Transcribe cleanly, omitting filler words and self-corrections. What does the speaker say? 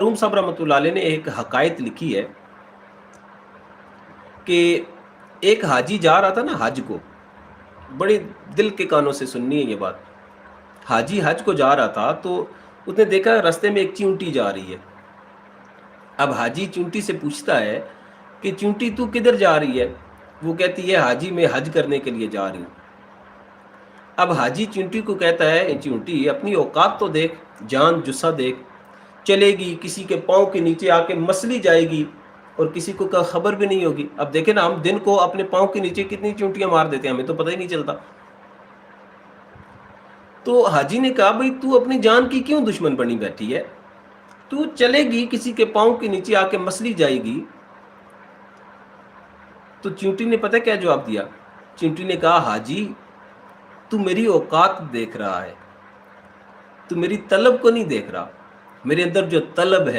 روم صاحب رحمۃ اللہ علیہ نے ایک حکایت لکھی ہے کہ ایک حاجی جا رہا تھا نا حج کو. بڑے دل کے کانوں سے سننی ہے یہ بات. حاجی حج کو جا رہا تھا تو اس نے دیکھا رستے میں ایک چیونٹی جا رہی ہے. اب حاجی چیونٹی سے پوچھتا ہے کہ چیونٹی تو کدھر جا رہی ہے؟ وہ کہتی ہے حاجی میں حج کرنے کے لیے جا رہی ہوں. اب حاجی چیونٹی کو کہتا ہے چیونٹی اپنی اوقات تو دیکھ، جان جسا دیکھ. چلے گی کسی کے پاؤں کے نیچے آ کے مسلی جائے گی اور کسی کو خبر بھی نہیں ہوگی. اب دیکھیں نا، ہم دن کو اپنے پاؤں کے نیچے کتنی چونٹیاں مار دیتے ہیں، ہمیں تو پتہ ہی نہیں چلتا. تو حاجی نے کہا بھائی تو اپنی جان کی کیوں دشمن بنی بیٹھی ہے؟ تو چلے گی کسی کے پاؤں کے نیچے آ کے مسلی جائے گی. تو چیونٹی نے پتہ کیا جواب دیا؟ چیونٹی نے کہا حاجی تو میری اوقات دیکھ رہا ہے، تو میری طلب کو نہیں دیکھ رہا. میرے اندر جو طلب ہے